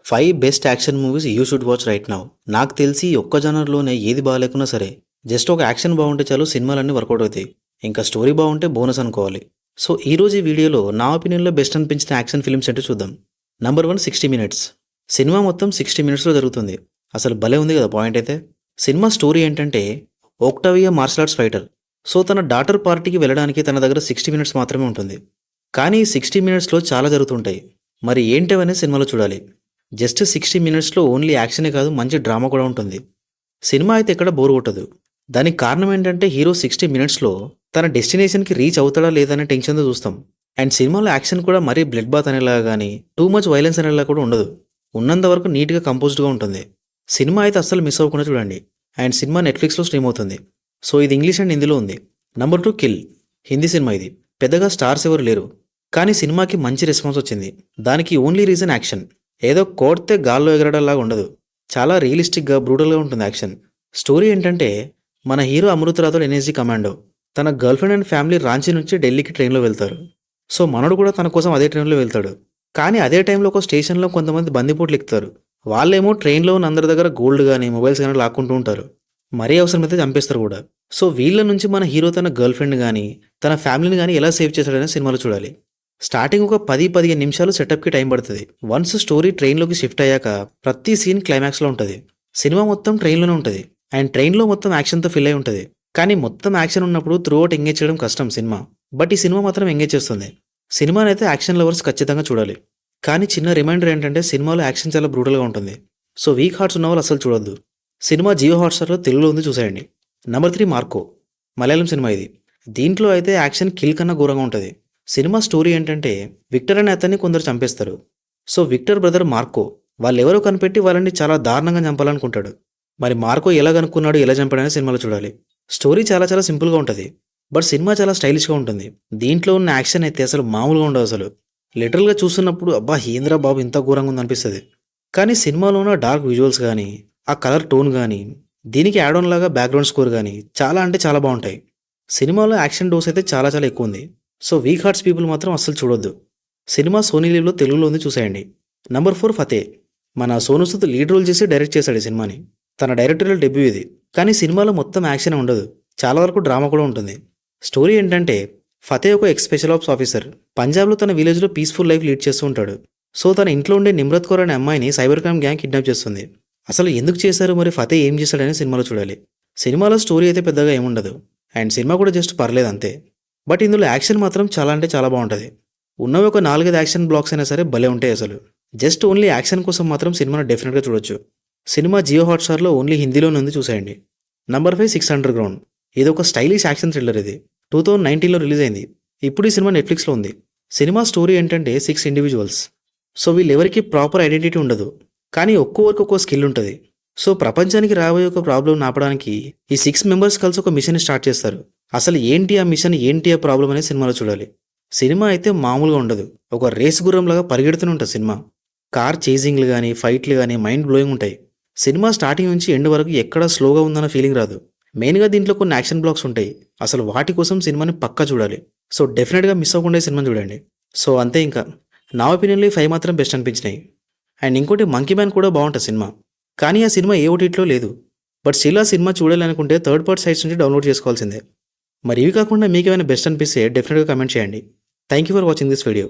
5 best action movies you should watch right now. నాకు తెలిసి ఒక్క జనర్లోనే ఏది బాగాలేకున్నా సరే, జస్ట్ ఒక యాక్షన్ బాగుంటే చాలు సినిమాలన్నీ వర్కౌట్ అవుతాయి. ఇంకా స్టోరీ బాగుంటే బోనస్ అనుకోవాలి. సో ఈరోజు ఈ వీడియోలో నా ఒపీనియన్లో బెస్ట్ అనిపించిన యాక్షన్ ఫిల్మ్స్ ఏంటో చూద్దాం. Number 1 60 minutes. సినిమా మొత్తం 60 మినిట్స్లో జరుగుతుంది. అసలు భలే ఉంది కదా పాయింట్ అయితే. సినిమా స్టోరీ ఏంటంటే, ఒక్టావియా మార్షల్ ఆర్ట్స్ ఫైటర్. సో తన డాటర్ పార్టీకి వెళ్ళడానికి తన దగ్గర 60 మినిట్స్ మాత్రమే ఉంటుంది. కానీ 60 మినిట్స్లో చాలా జరుగుతుంటాయి. మరి ఏంటవనే సినిమాలో చూడాలి. జస్ట్ 60 మినిట్స్లో ఓన్లీ యాక్షనే కాదు, మంచి డ్రామా కూడా ఉంటుంది. సినిమా అయితే ఎక్కడ బోర్ కొట్టదు. దానికి కారణం ఏంటంటే, హీరో 60 మినిట్స్లో తన డెస్టినేషన్కి రీచ్ అవుతాడా లేదనే టెన్షన్తో చూస్తాం. అండ్ సినిమాలో యాక్షన్ కూడా మరీ బ్లడ్ బాత్ అనేలాగా కానీ టూ మచ్ వైలెన్స్ అనేలా కూడా ఉండదు. ఉన్నంత వరకు నీట్గా కంపోజ్డ్గా ఉంటుంది. సినిమా అయితే అస్సలు మిస్ అవ్వకుండా చూడండి. అండ్ సినిమా నెట్ఫ్లిక్స్లో స్ట్రీమ్ అవుతుంది. సో ఇది ఇంగ్లీష్ అండ్ హిందీలో ఉంది. Number 2 kill. హిందీ సినిమా ఇది. పెద్దగా స్టార్స్ ఎవరు లేరు, కానీ సినిమాకి మంచి రెస్పాన్స్ వచ్చింది. దానికి ఓన్లీ రీజన్ యాక్షన్. ఏదో కోడితే గాల్లో ఎగరడంలాగా ఉండదు. చాలా రియలిస్టిక్గా బ్రూటల్గా ఉంటుంది యాక్షన్. స్టోరీ ఏంటంటే, మన hero Amrit Rathod NSG commando. తన గర్ల్ఫ్రెండ్ అండ్ ఫ్యామిలీ రాంచీ నుంచి ఢిల్లీకి ట్రైన్లో వెళ్తారు. సో మనోడు కూడా తన కోసం అదే ట్రైన్లో వెళ్తాడు. కానీ అదే టైంలో ఒక స్టేషన్లో కొంతమంది బందిపోట్లు ఎక్కుతారు. వాళ్ళేమో ట్రైన్లో ఉన్న అందరి దగ్గర గోల్డ్ కానీ మొబైల్స్ కానీ లాక్కుంటూ ఉంటారు. మరీ అవసరమైతే చంపేస్తారు కూడా. సో వీళ్ళ నుంచి మన హీరో తన గర్ల్ఫ్రెండ్ కానీ తన ఫ్యామిలీని కానీ ఎలా సేవ్ చేశాడనే సినిమాలో చూడాలి. స్టార్టింగ్ ఒక 10-15 నిమిషాలు సెటప్కి టైం పడుతుంది. వన్స్ స్టోరీ ట్రైన్లోకి షిఫ్ట్ అయ్యాక ప్రతి సీన్ క్లైమాక్స్లో ఉంటుంది. సినిమా మొత్తం ట్రైన్లోనే ఉంటుంది. అండ్ ట్రైన్లో మొత్తం యాక్షన్తో ఫిల్ అయి ఉంటుంది. కానీ మొత్తం యాక్షన్ ఉన్నప్పుడు త్రూ అవుట్ ఎంగేజ్ చేయడం కష్టం సినిమా. బట్ ఈ సినిమా మాత్రం ఎంగేజ్ చేస్తుంది. సినిమానైతే యాక్షన్ లవర్స్ ఖచ్చితంగా చూడాలి. కానీ చిన్న రిమైండర్ ఏంటంటే, సినిమాలో యాక్షన్ చాలా బ్రూటల్గా ఉంటుంది. సో వీక్ హార్ట్స్ ఉన్న వాళ్ళు అసలు చూడొద్దు. సినిమా జియో హాట్స్టార్లో తెలుగులో ఉంది, చూసేయండి. Number 3 Marco. మలయాళం సినిమా ఇది. దీంట్లో అయితే యాక్షన్ కిల్ కన్నా ఘోరంగా ఉంటుంది. సినిమా స్టోరీ ఏంటంటే, విక్టర్ అనే అతన్ని కొందరు చంపేస్తారు. సో విక్టర్ బ్రదర్ మార్కో వాళ్ళెవరో కనిపెట్టి వాళ్ళని చాలా దారుణంగా చంపాలనుకుంటాడు. మరి మార్కో ఎలా కనుక్కున్నాడు, ఎలా చంపాడనే సినిమాలో చూడాలి. స్టోరీ చాలా చాలా సింపుల్గా ఉంటుంది. బట్ సినిమా చాలా స్టైలిష్గా ఉంటుంది. దీంట్లో ఉన్న యాక్షన్ అయితే అసలు మామూలుగా ఉండదు. అసలు లిటరల్గా చూస్తున్నప్పుడు అబ్బా హీంద్రా బాబు ఇంత ఘోరంగా ఉంది అనిపిస్తుంది. కానీ సినిమాలో ఉన్న డార్క్ విజువల్స్ కానీ, ఆ కలర్ టోన్ కానీ, దీనికి యాడ్ ఆన్ లాగా బ్యాక్గ్రౌండ్ స్కోర్ కానీ చాలా అంటే చాలా బాగుంటాయి. సినిమాలో యాక్షన్ డోస్ అయితే చాలా చాలా ఎక్కువ ఉంది. సో వీక్ హార్ట్స్ పీపుల్ మాత్రం అస్సలు చూడొద్దు. సినిమా సోనీ లీవ్లో తెలుగులో ఉంది, చూసేయండి. నంబర్ 4 ఫతే. మన సోను సూద్ లీడ్ రోల్ చేసి డైరెక్ట్ చేశాడు ఈ సినిమాని. తన డైరెక్టరియల్ డెబ్యూ ఇది. కానీ సినిమాలో మొత్తం యాక్షన్ ఉండదు, చాలా వరకు డ్రామా కూడా ఉంటుంది. స్టోరీ ఏంటంటే, ఫతే ఒక ఎక్స్ స్పెషల్ ఆప్స్ ఆఫీసర్. పంజాబ్లో తన విలేజ్లో పీస్ఫుల్ లైఫ్ లీడ్ చేస్తూ ఉంటాడు. సో తన ఇంట్లో ఉండే నిమ్రత్ కౌర్ అనే అమ్మాయిని సైబర్ క్రైమ్ గ్యాంగ్ కిడ్నాప్ చేస్తుంది. అసలు ఎందుకు చేశారు, మరి ఫతే ఏం చేశాడని సినిమాలో చూడాలి. సినిమాలో స్టోరీ అయితే పెద్దగా ఏముండదు. అండ్ సినిమా కూడా జస్ట్ పర్లేదు అంతే. బట్ ఇందులో యాక్షన్ మాత్రం చాలా అంటే చాలా బాగుంటుంది. ఉన్నవి ఒక 4-5 యాక్షన్ బ్లాక్స్ అయినా సరే భలే ఉంటాయి అసలు. జస్ట్ ఓన్లీ యాక్షన్ కోసం మాత్రం సినిమాను డెఫినెట్గా చూడొచ్చు. సినిమా జియో హాట్స్టార్లో ఓన్లీ హిందీలోనే ఉంది, చూసేయండి. Number 5 6 under ground. ఇది ఒక స్టైలిష్ యాక్షన్ థ్రిల్లర్. ఇది 2019లో రిలీజ్ అయింది. ఇప్పుడు ఈ సినిమా నెట్ఫ్లిక్స్లో ఉంది. సినిమా స్టోరీ ఏంటంటే, 6 ఇండివిజువల్స్. సో వీళ్ళెవరికి ప్రాపర్ ఐడెంటిటీ ఉండదు, కానీ ఒక్కొక్కరికి ఒక్కో స్కిల్ ఉంటుంది. సో ప్రపంచానికి రాబోయే ఒక ప్రాబ్లం ఆపడానికి ఈ 6 మెంబర్స్ కలిసి ఒక మిషన్ స్టార్ట్ చేస్తారు. అసలు ఏంటి ఆ మిషన్, ఏంటి ఆ ప్రాబ్లం అనేది సినిమాలో చూడాలి. సినిమా అయితే మామూలుగా ఉండదు. ఒక రేస్ గుర్రంలాగా పరిగెడుతూనే ఉంటుంది సినిమా. కార్ చేజింగ్లు కానీ ఫైట్లు కానీ మైండ్ బ్లోయింగ్ ఉంటాయి. సినిమా స్టార్టింగ్ నుంచి ఎండ్ వరకు ఎక్కడా స్లోగా ఉందన్న ఫీలింగ్ రాదు. మెయిన్గా దీంట్లో కొన్ని యాక్షన్ బ్లాక్స్ ఉంటాయి. అసలు వాటి కోసం సినిమాని పక్కా చూడాలి. సో డెఫినెట్గా మిస్ అవ్వకుండా సినిమాని చూడండి. సో అంతే. ఇంకా నా ఒపీనియన్లో 5 మాత్రం బెస్ట్ అనిపించినాయి. అండ్ ఇంకోటి మంకీ మ్యాన్ కూడా బాగుంటుంది సినిమా. కానీ ఆ సినిమా ఏ ఓటీటీలో లేదు. బట్ స్టిల్ ఆ సినిమా చూడాలనుకుంటే థర్డ్ పార్టీ సైట్స్ నుంచి డౌన్లోడ్ చేసుకోవాల్సిందే. మరి ఇవి కాకుండా మీకు ఏమైనా బెస్ట్ అనిపిస్తే డెఫినెట్గా కమెంట్ చేయండి. Thank you for watching this video.